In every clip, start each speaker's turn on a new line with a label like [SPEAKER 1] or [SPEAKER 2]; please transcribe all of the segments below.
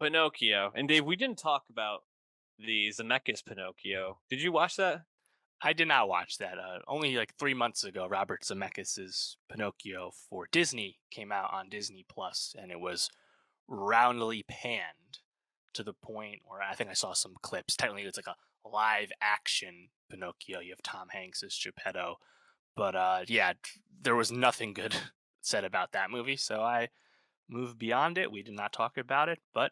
[SPEAKER 1] Pinocchio. And Dave, we didn't talk about the Zemeckis Pinocchio. Did you watch that?
[SPEAKER 2] I did not watch that. Only like 3 months ago, Robert Zemeckis' Pinocchio for Disney came out on Disney Plus, and it was roundly panned to the point where I think I saw some clips. Technically, it's like a live action Pinocchio. You have Tom Hanks as Geppetto, but yeah, there was nothing good said about that movie, so I moved beyond it. We did not talk about it, but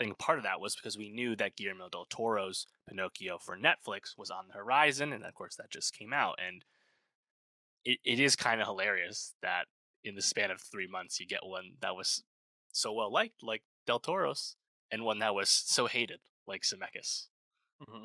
[SPEAKER 2] I think part of that was because we knew that Guillermo del Toro's Pinocchio for Netflix was on the horizon, and of course that just came out. And it is kind of hilarious that in the span of 3 months you get one that was so well liked, like Del Toro's, and one that was so hated, like Zemeckis.
[SPEAKER 1] hmm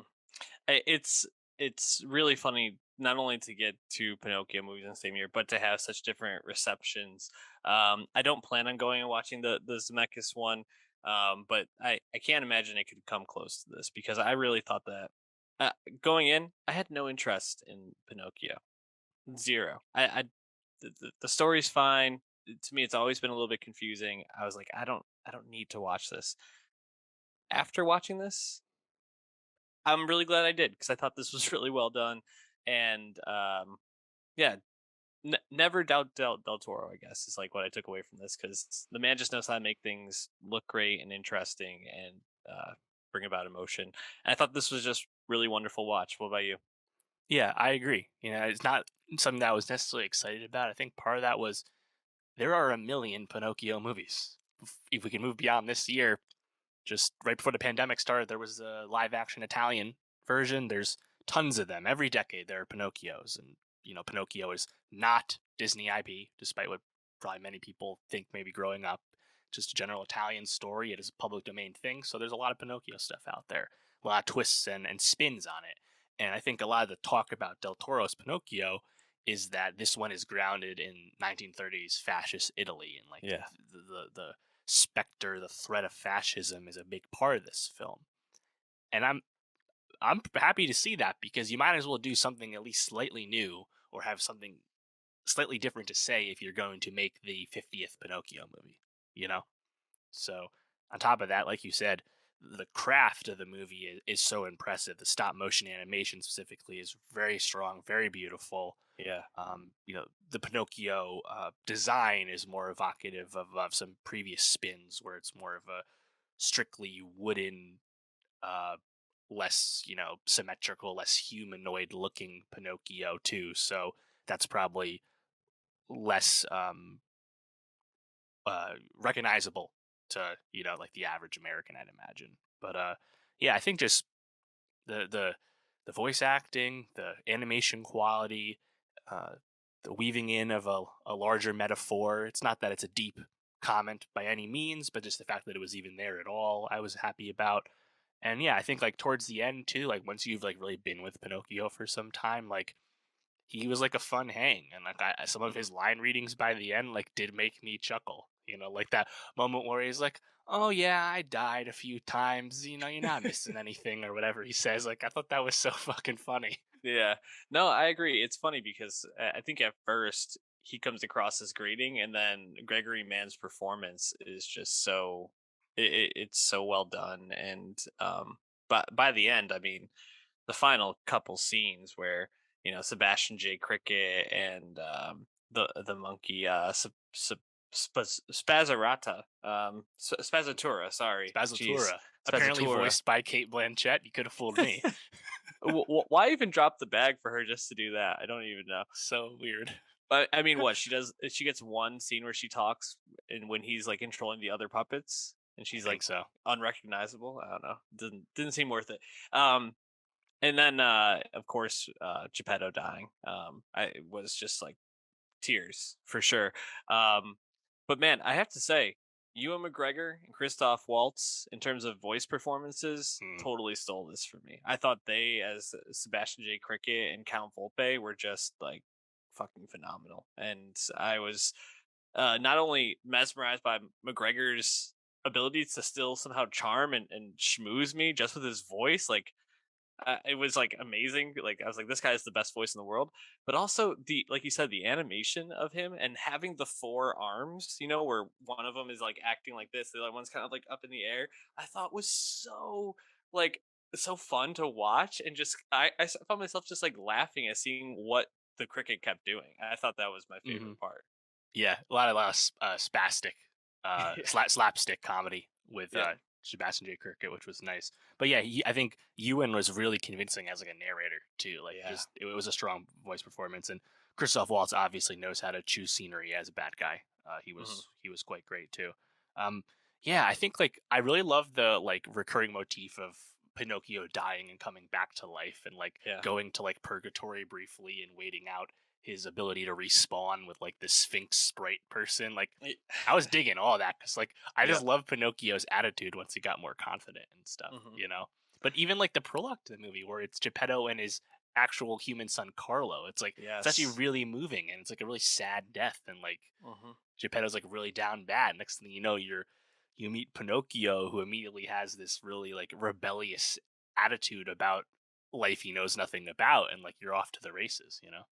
[SPEAKER 1] It's really funny not only to get two Pinocchio movies in the same year, but to have such different receptions. I don't plan on going and watching the Zemeckis one, but I can't imagine it could come close to this because I really thought that uh, going in, I had no interest in Pinocchio, zero. The story's fine. To me, it's always been a little bit confusing. I was like, I don't need to watch this. After watching this, I'm really glad I did because I thought this was really well done, and yeah, never doubt Del Toro. I guess is like what I took away from this because the man just knows how to make things look great and interesting and bring about emotion. And I thought this was just really wonderful watch. What about you?
[SPEAKER 2] Yeah, I agree. It's not something that I was necessarily excited about. I think part of that was there are a million Pinocchio movies. If we can move beyond this year, just right before the pandemic started, there was a live action Italian version. There's tons of them. Every decade there are Pinocchios. And, Pinocchio is not Disney IP, despite what probably many people think maybe growing up. Just a general Italian story. It is a public domain thing. So there's a lot of Pinocchio stuff out there, a lot of twists and spins on it. And I think a lot of the talk about Del Toro's Pinocchio is that this one is grounded in 1930s fascist Italy, and like
[SPEAKER 1] Yeah.
[SPEAKER 2] the specter, the threat of fascism is a big part of this film. And I'm happy to see that because you might as well do something at least slightly new or have something slightly different to say if you're going to make the 50th Pinocchio movie, you know? So, on top of that, like you said, the craft of the movie is so impressive. The stop motion animation specifically is very strong, very beautiful.
[SPEAKER 1] Yeah.
[SPEAKER 2] The Pinocchio design is more evocative of some previous spins where it's more of a strictly wooden, uh, less, symmetrical, less humanoid looking Pinocchio, too. So that's probably less recognizable to like the average American, I'd imagine. But yeah, I think just the voice acting, the animation quality, uh, the weaving in of a larger metaphor. It's not that it's a deep comment by any means, but just the fact that it was even there at all, I was happy about. And yeah, I think like towards the end too, like once you've like really been with Pinocchio for some time, like he was like a fun hang, and like some of
[SPEAKER 1] Mhm.
[SPEAKER 2] his line readings by the end like did make me chuckle. Like that moment where he's like, "Oh yeah, I died a few times. You're not missing anything," or whatever he says. Like I thought that was so fucking funny.
[SPEAKER 1] Yeah. No, I agree. It's funny because I think at first he comes across as grating, and then Gregory Mann's performance is just it's so well done. And but by the end, I mean, the final couple scenes where Sebastian J. Cricket and the monkey Spazarata Spazatura, sorry, jeez,
[SPEAKER 2] Spazatura, apparently
[SPEAKER 1] Spazatura.
[SPEAKER 2] voiced by Kate Blanchett. You could have fooled me.
[SPEAKER 1] Why even drop the bag for her just to do that? I don't even know.
[SPEAKER 2] So weird.
[SPEAKER 1] But I mean, what she does? She gets one scene where she talks, and when he's like controlling the other puppets, and
[SPEAKER 2] I
[SPEAKER 1] she's like
[SPEAKER 2] think so.
[SPEAKER 1] unrecognizable. I don't know. Didn't seem worth it. And then of course Geppetto dying. I it was just like tears for sure. Um, but man, I have to say, Ewan McGregor and Christoph Waltz, in terms of voice performances,
[SPEAKER 2] Hmm.
[SPEAKER 1] totally stole this for me. I thought they, as Sebastian J. Cricket and Count Volpe, were just like fucking phenomenal, and I was not only mesmerized by McGregor's ability to still somehow charm and schmooze me just with his voice, like it was like amazing. Like I was like, this guy is the best voice in the world. But also the like you said, the animation of him and having the four arms, where one of them is like acting like this, the other one's kind of like up in the air. I thought was like so fun to watch, and just found myself just like laughing at seeing what the cricket kept doing. I thought that was my
[SPEAKER 2] Hmm.
[SPEAKER 1] favorite part.
[SPEAKER 2] Yeah, a lot of spastic,
[SPEAKER 1] Yeah,
[SPEAKER 2] slapstick comedy with
[SPEAKER 1] yeah,
[SPEAKER 2] Sebastian J. Kirkett, which was nice. But yeah, I think Ewan was really convincing as like a narrator too. Like,
[SPEAKER 1] yeah.
[SPEAKER 2] just it was a strong voice performance, and Christoph Waltz obviously knows how to choose scenery as a bad guy.
[SPEAKER 1] Hmm.
[SPEAKER 2] He was quite great too. Um, yeah, I think like I really love the like recurring motif of Pinocchio dying and coming back to life, and like
[SPEAKER 1] Yeah.
[SPEAKER 2] going to like purgatory briefly and waiting out his ability to respawn with like the Sphinx sprite person. Like, I was digging all that because like I
[SPEAKER 1] Yeah.
[SPEAKER 2] just love Pinocchio's attitude once he got more confident and stuff,
[SPEAKER 1] Hmm.
[SPEAKER 2] you know. But even like the prologue to the movie where it's Geppetto and his actual human son Carlo, it's like it's actually
[SPEAKER 1] Yes.
[SPEAKER 2] really moving, and it's like a really sad death, and like
[SPEAKER 1] Hmm.
[SPEAKER 2] Geppetto's like really down bad. Next thing you know, you meet Pinocchio, who immediately has this really like rebellious attitude about life he knows nothing about, and like you're off to the races, you know.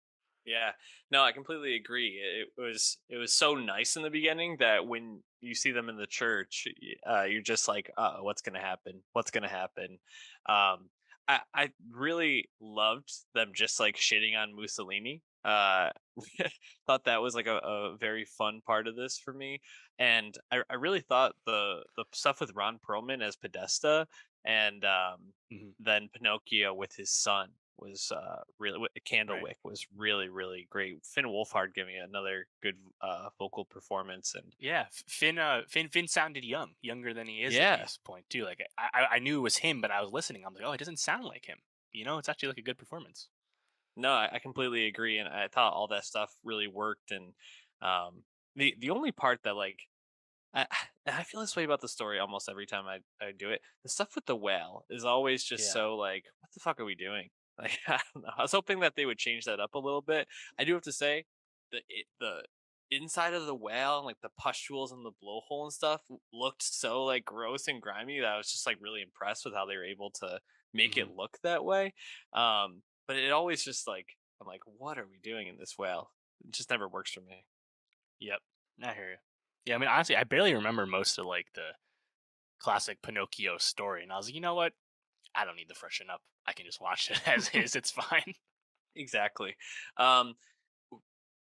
[SPEAKER 1] Yeah. No, I completely agree. It was so nice in the beginning that when you see them in the church, you're just like, what's gonna happen? What's gonna happen? I really loved them just like shitting on Mussolini. Thought that was like a very fun part of this for me, and I really thought the stuff with Ron Perlman as Podesta, and
[SPEAKER 2] Hmm.
[SPEAKER 1] then Pinocchio with his son was really
[SPEAKER 2] Right.
[SPEAKER 1] Candlewick was really really great. Finn Wolfhard giving it another good vocal performance, and
[SPEAKER 2] Yeah, Finn sounded younger than he is at
[SPEAKER 1] yeah,
[SPEAKER 2] this point too. Like I knew it was him, but I was listening. I'm like, oh, it doesn't sound like him. You know, it's actually like a good performance.
[SPEAKER 1] no, I completely agree, and I thought all that stuff really worked. And the only part that like I I feel this way about the story almost every time I do it. The stuff with the whale is always just
[SPEAKER 2] Yeah.
[SPEAKER 1] so like, what the fuck are we doing? Like, I don't know. I was hoping that they would change that up a little bit. I do have to say, the inside of the whale and like the pustules and the blowhole and stuff looked so like gross and grimy that I was just like really impressed with how they were able to make it
[SPEAKER 2] Hmm.
[SPEAKER 1] look that way. But it always just like I'm like, what are we doing in this whale? It just never works for me.
[SPEAKER 2] Yep. I hear you. Yeah, I mean, honestly, I barely remember most of like the classic Pinocchio story, and I was like, you know what? I don't need to freshen up. I can just watch it as is. It's fine.
[SPEAKER 1] Exactly. Um,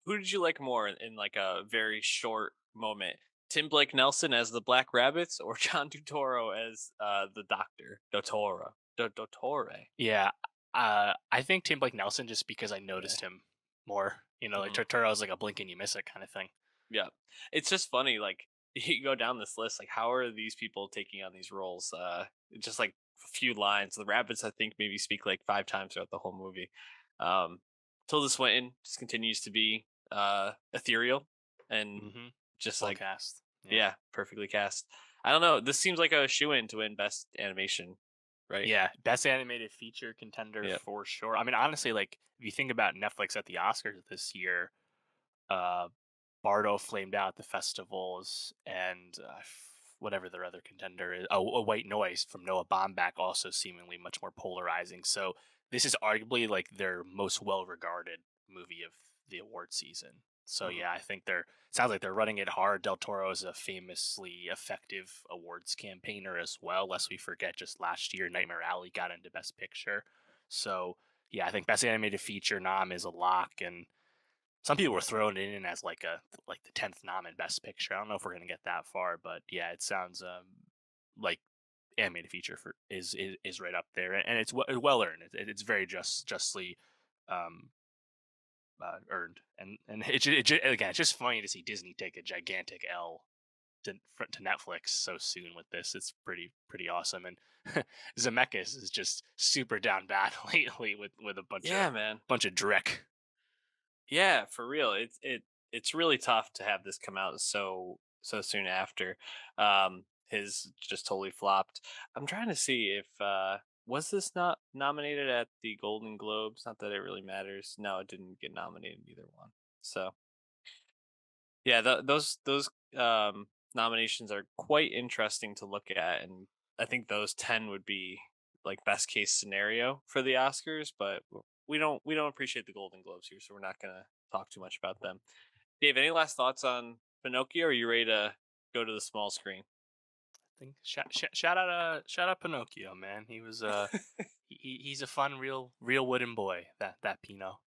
[SPEAKER 1] who did you like more in like a very short moment? Tim Blake Nelson as the Black Rabbits or John Turturro as the Doctor Dottore? Dottore.
[SPEAKER 2] Yeah. I think Tim Blake Nelson, just because I
[SPEAKER 1] Yeah.
[SPEAKER 2] noticed him more. You know, like
[SPEAKER 1] Hmm.
[SPEAKER 2] Turturro's like a blink and you miss it kind of thing.
[SPEAKER 1] Yeah. It's just funny. Like you go down this list, like how are these people taking on these roles? Just like a few lines. The rabbits, I think, maybe speak like five times throughout the whole movie. Um, Tilda Swinton just continues to be ethereal and
[SPEAKER 2] Hmm.
[SPEAKER 1] just
[SPEAKER 2] Well
[SPEAKER 1] like,
[SPEAKER 2] cast. Yeah.
[SPEAKER 1] yeah, perfectly cast. I don't know. This seems like a shoe in to win Best Animation, right?
[SPEAKER 2] Yeah, best animated feature contender
[SPEAKER 1] Yeah.
[SPEAKER 2] for sure. I mean, honestly, like if you think about Netflix at the Oscars this year, uh, Bardo flamed out at the festivals, and whatever their other contender is, oh, a White Noise from Noah Baumbach, also seemingly much more polarizing. So this is arguably like their most well-regarded movie of the award season. So
[SPEAKER 1] Hmm.
[SPEAKER 2] yeah, I think they're sounds like they're running it hard. Del Toro is a famously effective awards campaigner as well. Lest we forget, just last year, Nightmare Alley got into Best Picture. So yeah, I think Best Animated Feature nom is a lock, and some people were throwing it in as like the 10th nom in Best Picture. I don't know if we're gonna get that far, but yeah, it sounds like animated feature for is right up there, and it's well earned. It's very justly um, earned, and again, it's just funny to see Disney take a gigantic L to Netflix so soon with this. It's pretty awesome, and Zemeckis is just super down bad lately with a
[SPEAKER 1] Yeah, man.
[SPEAKER 2] bunch of dreck.
[SPEAKER 1] Yeah, for real. It's really tough to have this come out so soon after. His just totally flopped. I'm trying to see if was this not nominated at the Golden Globes? Not that it really matters. No, it didn't get nominated either one. So yeah, those nominations are quite interesting to look at, and I think those 10 would be like best case scenario for the Oscars, but we don't appreciate the Golden Globes here, so we're not gonna talk too much about them. Dave, any last thoughts on Pinocchio? Or are you ready to go to the small screen?
[SPEAKER 2] Think shout out Pinocchio, man. He was he's a fun real wooden boy, that Pino.